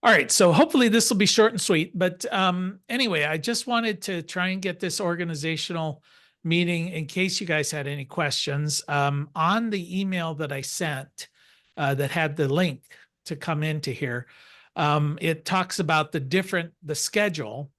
All right, so hopefully this will be short and sweet. But anyway, I just wanted to try and get this organizational meeting in case you guys had any questions. On the email that I sent that had the link to come into here, it talks about the schedule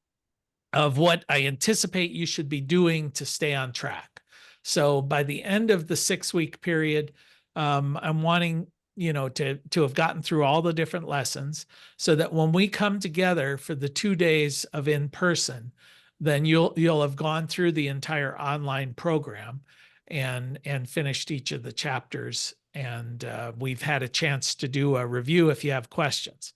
of what I anticipate you should be doing to stay on track. So by the end of the 6-week period, I'm wanting to have gotten through all the different lessons so that when we come together for the 2 days of in person, then you'll have gone through the entire online program and finished each of the chapters. And we've had a chance to do a review if you have questions.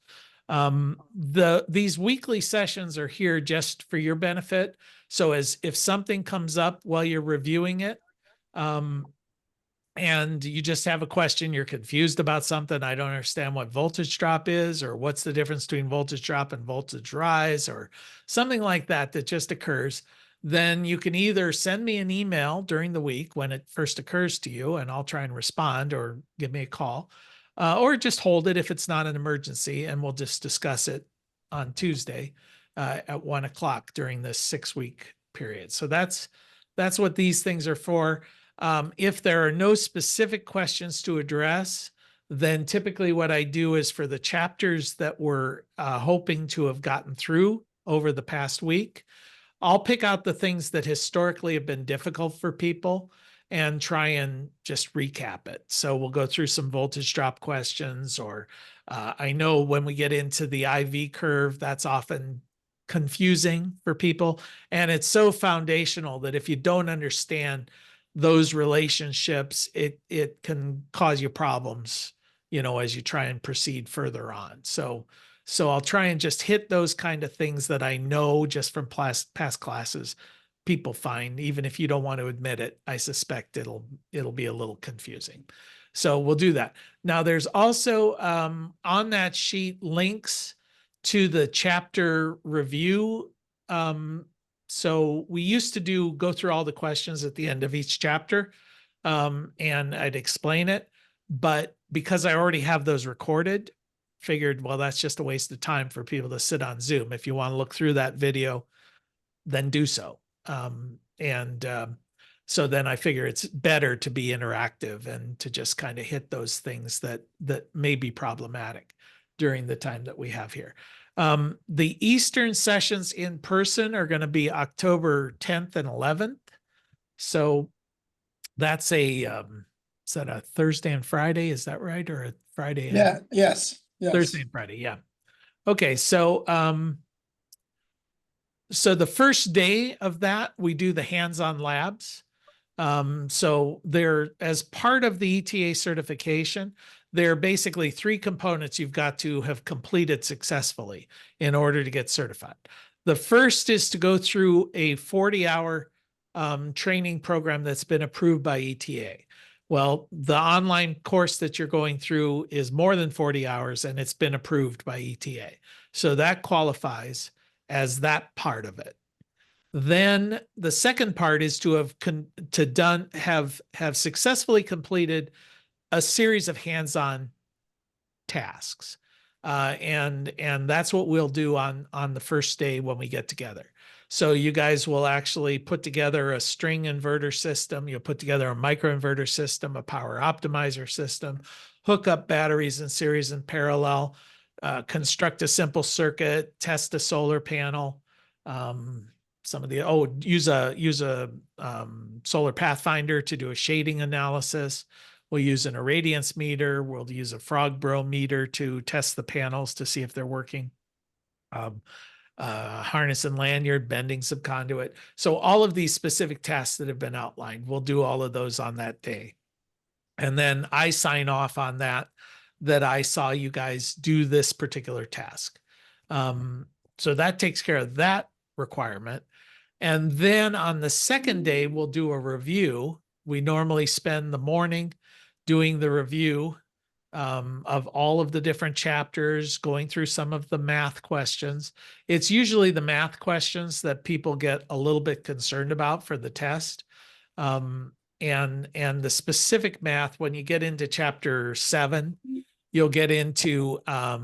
These weekly sessions are here just for your benefit. So if something comes up while you're reviewing it, and you just have a question, you're confused about something, I don't understand what voltage drop is, or what's the difference between voltage drop and voltage rise, or something like that just occurs, then you can either send me an email during the week when it first occurs to you, and I'll try and respond, or give me a call, or just hold it if it's not an emergency, and we'll just discuss it on Tuesday at 1 o'clock during this 6-week period. So that's what these things are for. If there are no specific questions to address, then typically what I do is for the chapters that we're hoping to have gotten through over the past week, I'll pick out the things that historically have been difficult for people and try and just recap it. So we'll go through some voltage drop questions, or I know when we get into the IV curve, that's often confusing for people. And it's so foundational that if you don't understand those relationships, it can cause you problems, as you try and proceed further on. So I'll try and just hit those kind of things that I know just from past classes people find, even if you don't want to admit it. I suspect it'll be a little confusing. So we'll do that. Now there's also on that sheet links to the chapter review. So we used to go through all the questions at the end of each chapter, and I'd explain it. But because I already have those recorded, figured, well, that's just a waste of time for people to sit on Zoom. If you want to look through that video, then do so. So then I figure it's better to be interactive and to just kind of hit those things that may be problematic during the time that we have here. The Eastern sessions in person are going to be October 10th and 11th. So that's is that a Thursday and Friday? Is that right? Or a Friday? And Yes. Thursday and Friday. Yeah. Okay. So the first day of that, we do the hands-on labs. So they're, as part of the ETA certification, there are basically 3 components you've got to have completed successfully in order to get certified. The first is to go through a 40-hour training program that's been approved by ETA. Well, the online course that you're going through is more than 40 hours, and it's been approved by ETA. So that qualifies as that part of it. Then the second part is to have successfully completed a series of hands-on tasks. And that's what we'll do on the first day when we get together. So you guys will actually put together a string inverter system. You'll put together a microinverter system, a power optimizer system, hook up batteries in series and parallel, construct a simple circuit, test a solar panel, use a solar pathfinder to do a shading analysis. We'll use an irradiance meter. We'll use a frog bro meter to test the panels to see if they're working. Harness and lanyard, bending subconduit. So all of these specific tasks that have been outlined, we'll do all of those on that day. And then I sign off on that I saw you guys do this particular task. So that takes care of that requirement. And then on the second day, we'll do a review. We normally spend the morning doing the review of all of the different chapters, going through some of the math questions. It's usually the math questions that people get a little bit concerned about for the test. And the specific math, when you get into chapter 7, you'll get into how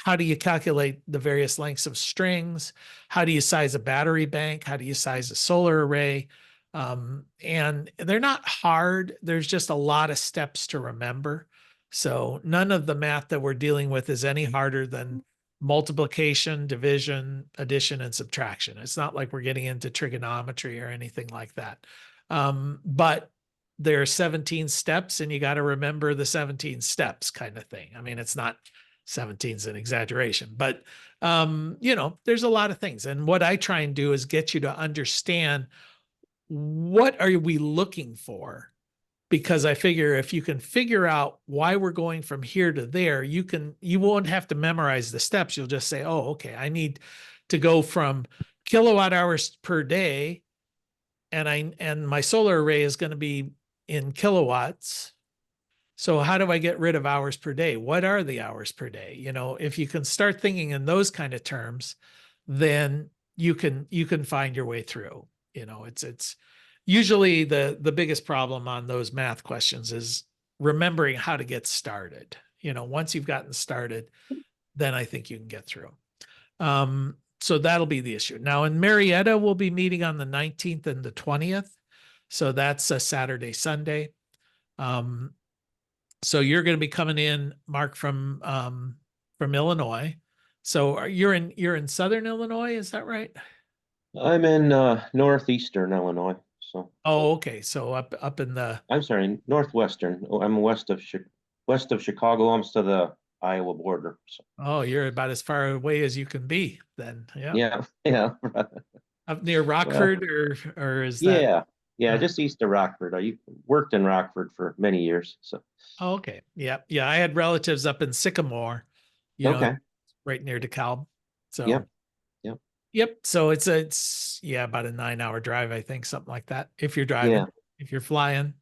how do you calculate the various lengths of strings? How do you size a battery bank? How do you size a solar array? And they're not hard. There's just a lot of steps to remember. So none of the math that we're dealing with is any harder than multiplication, division, addition, and subtraction. It's not like we're getting into trigonometry or anything like that. But there are 17 steps and you got to remember the 17 steps kind of thing. I mean, it's not 17 is an exaggeration, but there's a lot of things. And what I try and do is get you to understand what are we looking for? Because I figure if you can figure out why we're going from here to there, you won't have to memorize the steps. You'll just say, oh, okay, I need to go from kilowatt hours per day, and my solar array is going to be in kilowatts. So how do I get rid of hours per day? What are the hours per day? If you can start thinking in those kind of terms, then you can find your way through. It's usually the biggest problem on those math questions is remembering how to get started. Once you've gotten started, then I think you can get through. So that'll be the issue. Now in Marietta, we'll be meeting on the 19th and the 20th. So that's a Saturday, Sunday. So you're going to be coming in, Mark, from Illinois. So you're in Southern Illinois, is that right? I'm in northeastern Illinois. So Oh, okay. So up in the I'm sorry, northwestern. Oh, I'm west of Chicago, almost to the Iowa border. So you're about as far away as you can be then. Yeah. yeah, yeah. Up near Well, Rockford or is that yeah, yeah, uh, just east of Rockford. I worked in Rockford for many years. So oh, okay. Yeah. Yeah. I had relatives up in Sycamore, you know, okay, right near DeKalb. So yep, yep, yep. So it's about a 9-hour drive, I think, something like that. If you're driving, yeah, if you're flying,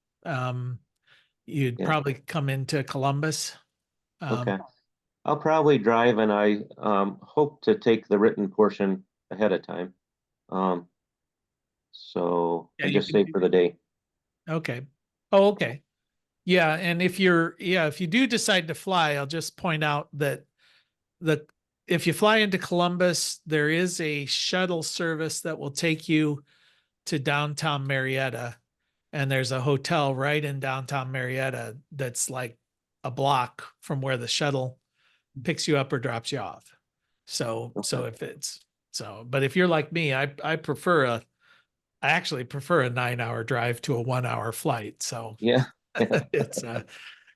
you'd yeah. probably come into Columbus. Um, Okay. I'll probably drive, and I hope to take the written portion ahead of time. Um, so yeah, I you just can save do. for the day. Okay. Oh, okay. Yeah, and if you do decide to fly, I'll just point out that the if you fly into Columbus, there is a shuttle service that will take you to downtown Marietta, and there's a hotel right in downtown Marietta that's like a block from where the shuttle picks you up or drops you off. So Okay. so if it's so, but if you're like me, I actually prefer a 9-hour drive to a 1-hour flight. So Yeah. Yeah. it's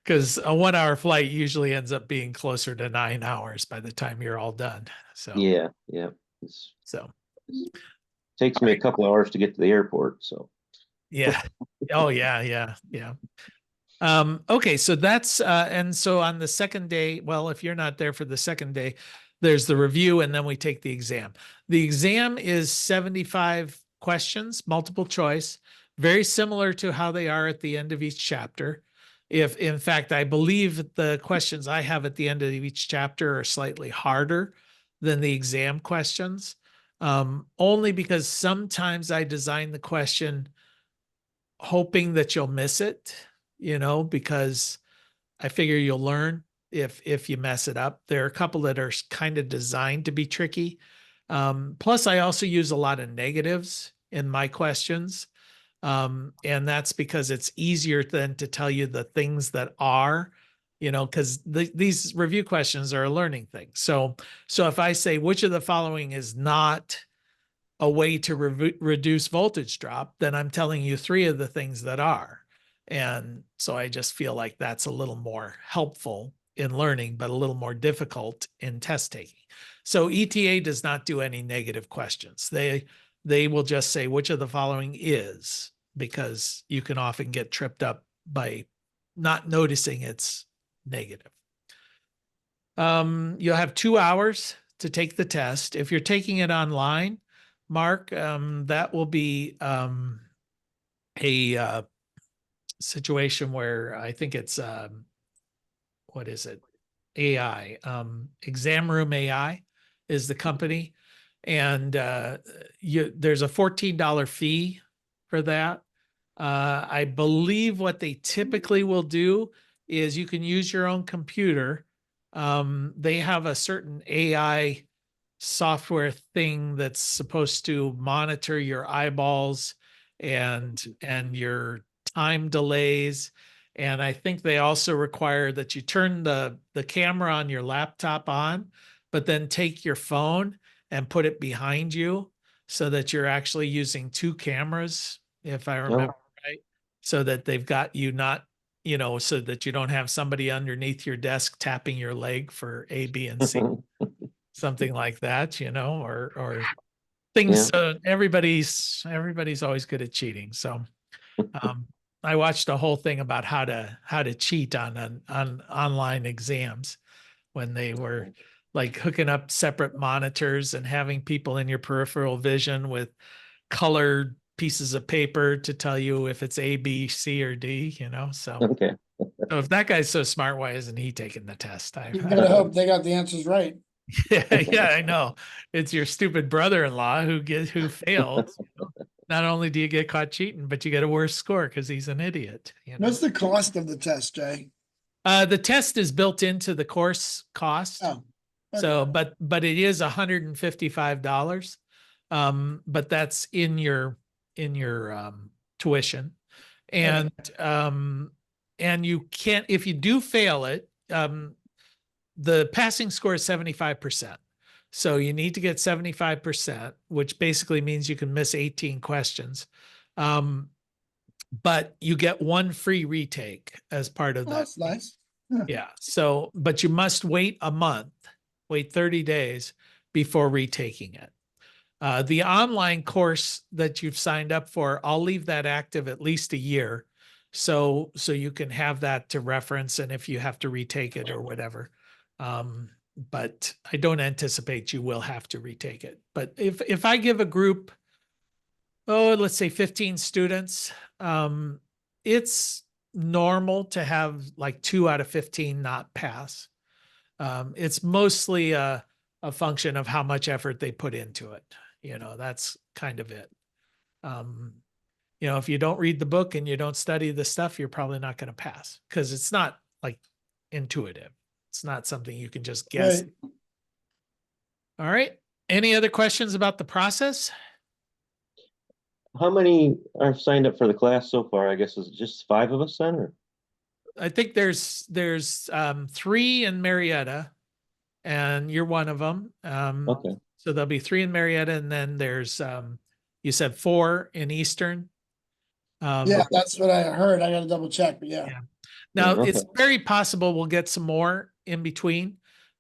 because a 1-hour flight usually ends up being closer to 9 hours by the time you're all done. So, Yeah. Yeah. It's, so it takes all me a right. couple hours to get to the airport. So Yeah. Oh yeah, yeah, yeah. Okay, so that's and so on the second day, well, if you're not there for the second day, there's the review and then we take the exam. The exam is 75 questions, multiple choice, very similar to how they are at the end of each chapter. If in fact, I believe the questions I have at the end of each chapter are slightly harder than the exam questions. Only because sometimes I design the question hoping that you'll miss it, because I figure you'll learn if you mess it up. There are a couple that are kind of designed to be tricky. Plus, I also use a lot of negatives in my questions. And that's because it's easier than to tell you the things that are, because these review questions are a learning thing. So if I say which of the following is not a way to reduce voltage drop, then I'm telling you 3 of the things that are. And so I just feel like that's a little more helpful in learning, but a little more difficult in test taking. So ETA does not do any negative questions. They will just say which of the following is, because you can often get tripped up by not noticing it's negative. You'll have 2 hours to take the test. If you're taking it online, Mark, that will be a situation where I think it's what is it? AI. Exam Room AI is the company, and there's a $14 fee for that. I believe what they typically will do is you can use your own computer They have a certain AI software thing that's supposed to monitor your eyeballs and your time delays. And I think they also require that you turn the camera on your laptop on, but then take your phone and put it behind you so that you're actually using two cameras, if I remember right, so that they've got you not, so that you don't have somebody underneath your desk tapping your leg for A, B, and C, Oh, something like that, or things. yeah. Everybody's always good at cheating. So um, I watched a whole thing about how to cheat on online exams when they were like hooking up separate monitors and having people in your peripheral vision with colored pieces of paper to tell you if it's A, B, C, or D. Okay. So if that guy's so smart, why isn't he taking the test? You gotta hope they got the answers right. Yeah, I know. It's your stupid brother-in-law who failed. Not only do you get caught cheating, but you get a worse score because he's an idiot. What's the cost of the test, Jay? The test is built into the course cost. Oh, So, but it is $155. But that's in your tuition. And and you can't, if you do fail it, the passing score is 75%. So you need to get 75%, which basically means you can miss 18 questions. But you get one free retake as part of that. that's nice. Yeah. So, but you must wait a month, wait 30 days before retaking it. The online course that you've signed up for, I'll leave that active at least a year. So you can have that to reference and if you have to retake it or whatever. But I don't anticipate you will have to retake it. But if I give a group, let's say 15 students, it's normal to have like 2 out of 15 not pass. It's mostly a function of how much effort they put into it. That's kind of it. If you don't read the book and you don't study the stuff, you're probably not going to pass because it's not like intuitive. It's not something you can just guess. Right. All right. Any other questions about the process? How many are signed up for the class so far? I guess is it just 5 of us then, or? I think there's 3 in Marietta, and you're one of them. Okay. So there'll be 3 in Marietta, and then there's you said 4 in Eastern. Yeah, that's what I heard. I gotta double check, but yeah. Yeah. Now Yeah, it's okay. very possible we'll get some more in between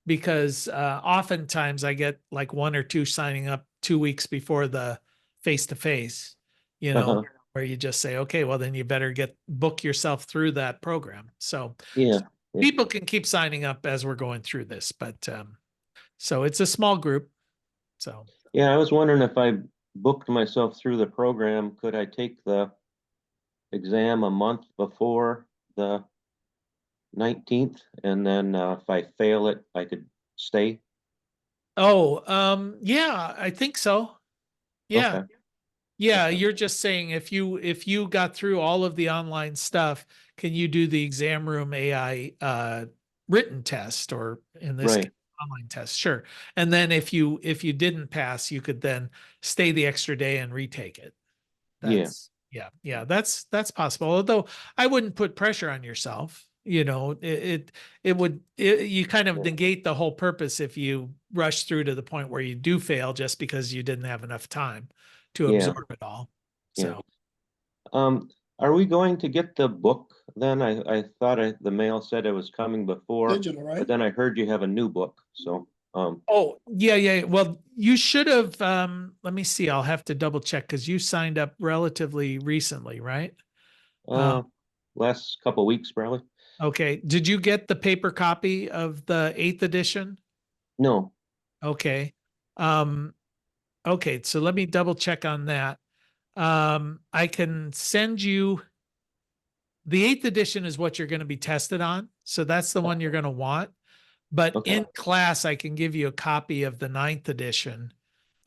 because oftentimes I get like 1 or 2 signing up 2 weeks before the face-to-face, Uh-huh. where you just say, okay, well then you better book yourself through that program. So Yeah. Yeah. people can keep signing up as we're going through this, but so it's a small group. So Yeah, I was wondering if I booked myself through the program, could I take the exam a month before the 19th? And then if I fail it, I could stay? yeah, I think so. Yeah. Okay. Yeah, Okay. you're just saying if you got through all of the online stuff, can you do the exam room AI written test or in this case, Right. online test? Sure. And then if you didn't pass, you could then stay the extra day and retake it. Yeah. That's possible. Although I wouldn't put pressure on yourself. You kind of negate the whole purpose if you rush through to the point where you do fail just because you didn't have enough time to Yeah. absorb it all. Yeah. So Are we going to get the book then? I thought the mail said it was coming before, Digital, but right? then I heard you have a new book. So, oh yeah. Well, you should have let me see. I'll have to double check because you signed up relatively recently, right? uh, last couple weeks probably. Okay. Did you get the paper copy of the 8th edition? No. Okay. Um, okay, so let me double check on that. I can send you the 8th edition is what you're going to be tested on. So that's the one you're going to want. But Okay. in class, I can give you a copy of the 9th edition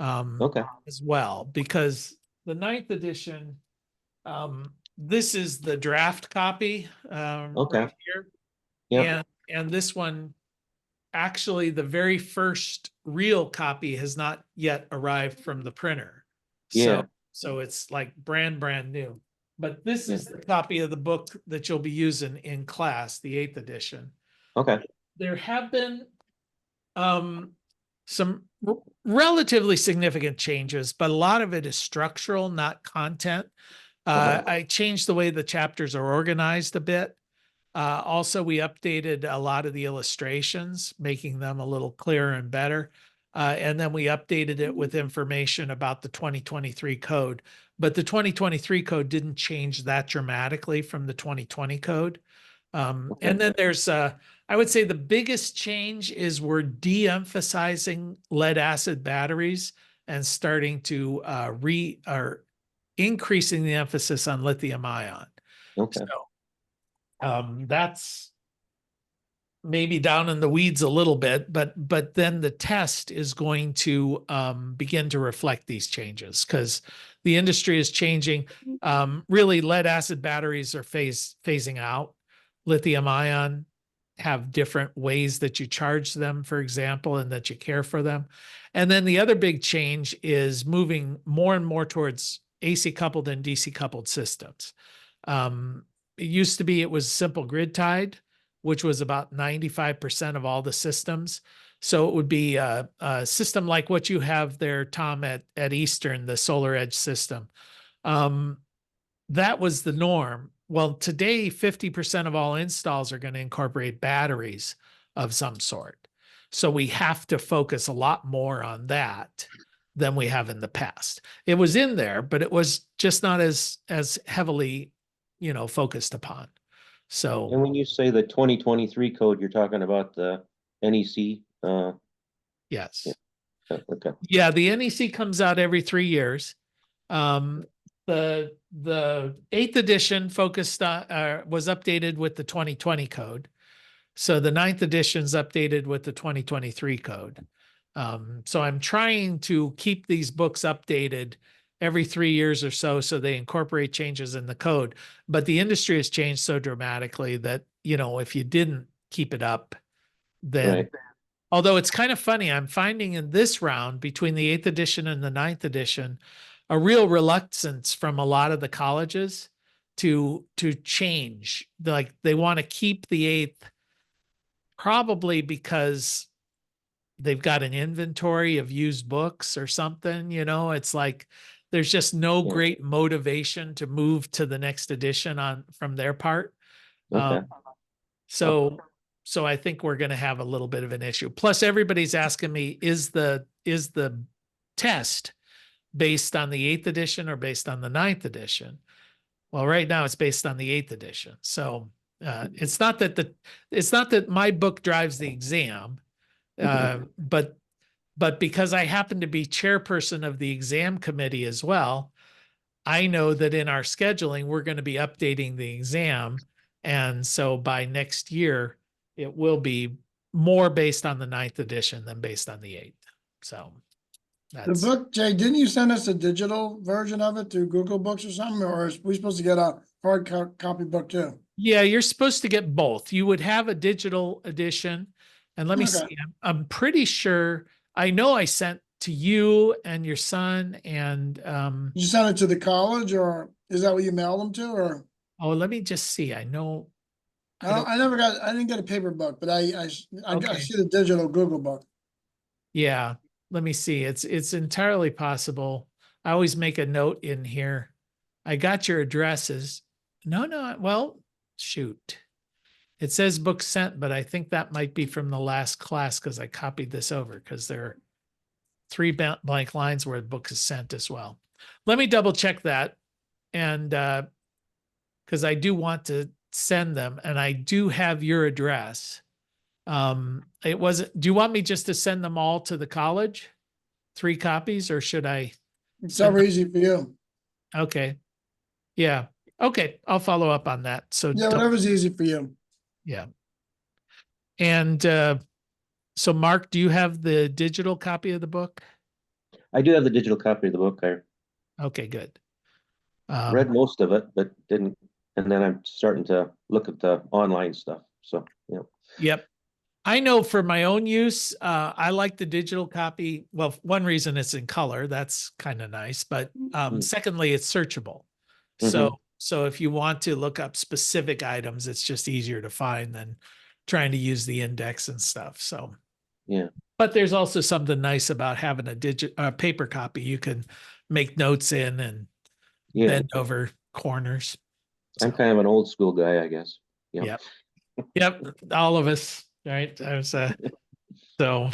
Okay. as well, because the 9th edition, this is the draft copy Okay. right here. Yep. And this one actually the very first real copy has not yet arrived from the printer. Yeah. So it's like brand new. But this Yeah. is the copy of the book that you'll be using in class, the 8th edition. Okay. There have been some relatively significant changes, but a lot of it is structural, not content. I changed the way the chapters are organized a bit. Also, we updated a lot of the illustrations, making them a little clearer and better. And then we updated it with information about the 2023 code. But the 2023 code didn't change that dramatically from the 2020 code. And then there's, I would say the biggest change is we're de-emphasizing lead acid batteries and starting to or increasing the emphasis on lithium ion. Okay. So that's maybe down in the weeds a little bit, but then the test is going to begin to reflect these changes because the industry is changing. Really, lead acid batteries are phasing out. Lithium ion have different ways that you charge them, for example, and that you care for them. And then the other big change is moving more and more towards AC coupled and DC coupled systems. It used to be it was simple grid tied, which was about 95% of all the systems. So it would be a system like what you have there, Tom, at Eastern, the Solar Edge system. That was the norm. Well, today, 50% of all installs are going to incorporate batteries of some sort. So we have to focus a lot more on that than we have in the past. It was in there, but it was just not as heavily, focused upon. So, And when you say the 2023 code, you're talking about the NEC? yes. Okay. Yeah, the NEC comes out every 3 years. The 8th edition focused on was updated with the 2020 code. So the 9th edition is updated with the 2023 code. So I'm trying to keep these books updated every 3 years or so they incorporate changes in the code. But the industry has changed so dramatically that, if you didn't keep it up, then Right. although it's kind of funny, I'm finding in this round between the 8th edition and the 9th edition, a real reluctance from a lot of the colleges to change. Like they want to keep the 8th probably because they've got an inventory of used books or something, it's like there's just no Yeah. great motivation to move to the next edition from their part. Okay. So I think we're going to have a little bit of an issue. Plus everybody's asking me, is the test based on the 8th edition or based on the 9th edition? Well, right now it's based on the 8th edition. So it's not that my book drives the exam, but because I happen to be chairperson of the exam committee as well, I know that in our scheduling, we're going to be updating the exam. And so by next year, it will be more based on the 9th edition than based on the 8th. So The book, Jay, didn't you send us a digital version of it through Google Books or something? Or are we supposed to get a hard copy book too? Yeah, you're supposed to get both. You would have a digital edition. And let me see, I'm pretty sure, I know I sent to you and your son and Did you send it to the college, or is that what you mailed them to? Or oh, let me just see. I know I didn't get a paper book, but I Okay. see the digital Google book. Yeah, let me see. It's entirely possible. I always make a note in here. I got your addresses. No, well, shoot. It says book sent, but I think that might be from the last class because I copied this over because there are 3 blank lines where the book is sent as well. Let me double check that. And because I do want to send them and I do have your address. Do you want me just to send them all to the college? 3 copies, or should I? It's so easy for you. Okay. Yeah. Okay. I'll follow up on that. So yeah, whatever's easy for you. Yeah. And so Mark, do you have the digital copy of the book? I do have the digital copy of the book. I Okay, good. read most of it, but didn't. And then I'm starting to look at the online stuff. So, yeah. Yep. I know for my own use, I like the digital copy. Well, one reason it's in color, that's kind of nice, but Mm. secondly, it's searchable. So, Mhm. so if you want to look up specific items, it's just easier to find than trying to use the index and stuff. So, Yeah, but there's also something nice about having a paper copy. You can make notes in and yeah. bend over corners. I'm So, kind of an old school guy, I guess. Yeah. yep, yep, all of us, right? I was so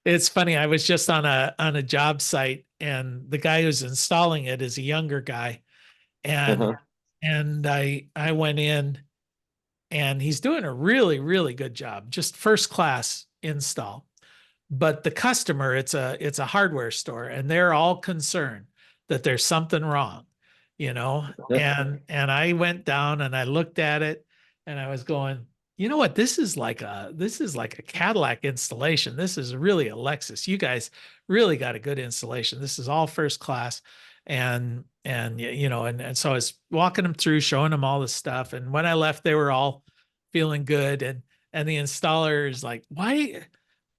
it's funny. I was just on a job site, and the guy who's installing it is a younger guy, and Uh-huh. I went in, and he's doing a really really good job, just first class install. But the customer, it's a hardware store, and they're all concerned that there's something wrong, and I went down and I looked at it, and I was going, you know what, this is like a Cadillac installation. This is really a Lexus. You guys really got a good installation. This is all first class. And so I was walking them through, showing them all the stuff, and when I left they were all feeling good. And the installer is like, why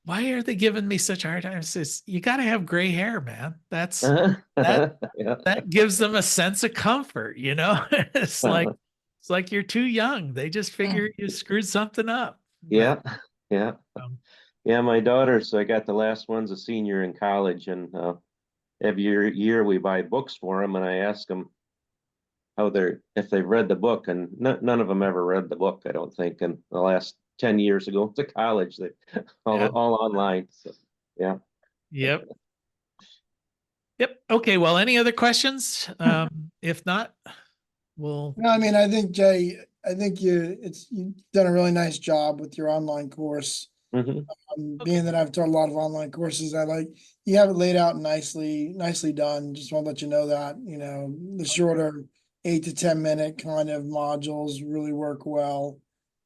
are they giving me such a hard time? Says, you got to have gray hair, man. That Yeah. that gives them a sense of comfort, you know? It's like you're too young. They just figure you screwed something up. But Yeah. Yeah. um, Yeah, my daughter, so I got the last one's a senior in college, and every year we buy books for them, and I ask them if they've read the book, and none of them ever read the book, I don't think. In the last 10 years ago to college, they yeah. all online. So yeah. Yep. Yep. Okay. Well, any other questions? If not, we'll No, I mean, I think Jay, I think you've done a really nice job with your online course. Hmm. okay. Being that I've taught a lot of online courses, you have it laid out nicely done. Just want to let you know that, the shorter 8 to 10 minute kind of modules really work well.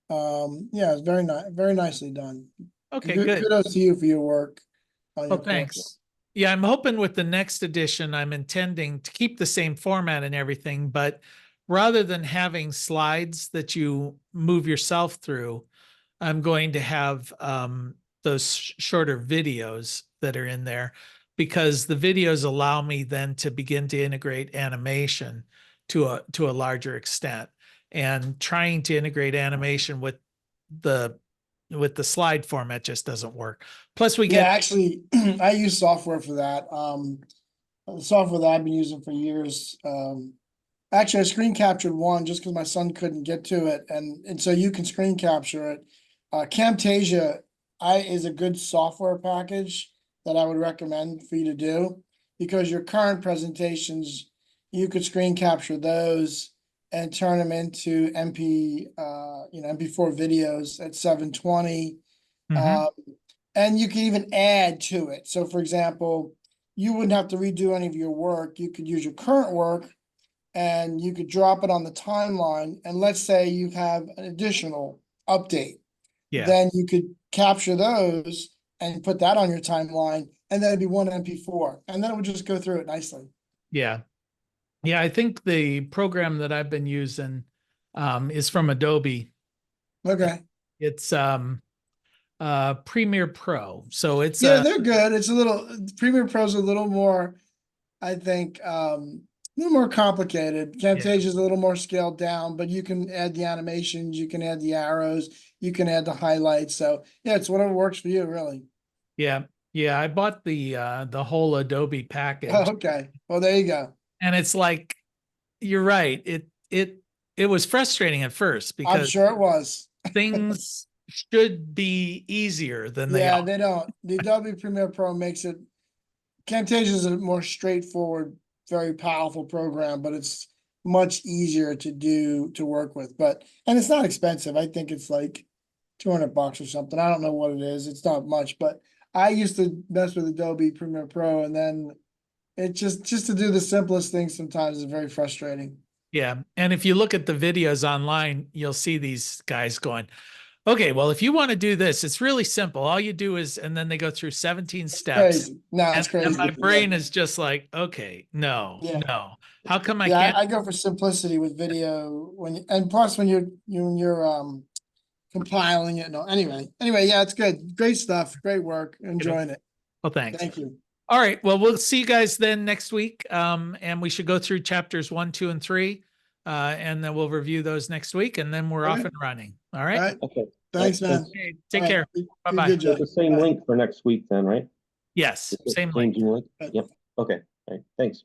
Yeah, it's very nicely done. Okay, good. Kudos to you for your work on Oh, your course. thanks. Yeah, I'm hoping with the next edition, I'm intending to keep the same format and everything, but rather than having slides that you move yourself through, I'm going to have those shorter videos that are in there, because the videos allow me then to begin to integrate animation to a larger extent. And trying to integrate animation the with the slide format just doesn't work. Plus, we Yeah, get actually, I use software for that. The software that I've been using for years. Actually, I screen captured one just because my son couldn't get to it, and so you can screen capture it. Camtasia is a good software package that I would recommend for you to do, because your current presentations, you could screen capture those and turn them into MP4 videos at 720. Mhm. Um, and you can even add to it. So for example, you wouldn't have to redo any of your work. You could use your current work and you could drop it on the timeline. And let's say you have an additional update, Yeah, then you could capture those and put that on your timeline, and then it'd be one MP4, and then it would just go through it nicely. yeah, yeah. I think the program that I've been using is from Adobe. Okay. It's Premiere Pro, so it's Yeah, they're good. It's a little, Premiere Pro's a little more, I think, a little more complicated. yeah, Camtasia is a little more scaled down, but you can add the animations, you can add the arrows, you can add the highlights. So yeah, it's whatever works for you, really. yeah, yeah. I bought the whole Adobe package, Okay, well, there you go. and it's like, you're right. It was frustrating at first I'm because sure it was. things should be easier than they Yeah, are. they don't. The Adobe Premiere Pro makes it, Camtasia is a more straightforward, very powerful program, but it's much easier to work with. And it's not expensive. I think it's like $200 or something. I don't know what it is. It's not much, but I used to mess with Adobe Premiere Pro, and then it just to do the simplest things sometimes is very frustrating. Yeah, and if you look at the videos online, you'll see these guys going, okay, well, if you want to do this, it's really simple. All you do is, and then they go through 17 steps. Crazy. No, it's And my crazy. brain is just like, okay, no, Yeah. no. How come I Yeah, can't? I go for simplicity with video and plus when you're compiling it. No, anyway, yeah, it's good. Great stuff. Great work. Enjoying it. Well, thanks. Thank you. All right. Well, we'll see you guys then next week. And we should go through chapters 1, 2, and 3. And then we'll review those next week, and then we're All off right. and running. All All right. right. Okay. Thanks, man. Okay, take All right. care. Good- Bye-bye. Good job. It's the same Bye. link for next week then, right? Yes, It's the same link. Zoom link? Right. Yep. Okay. All right. Thanks.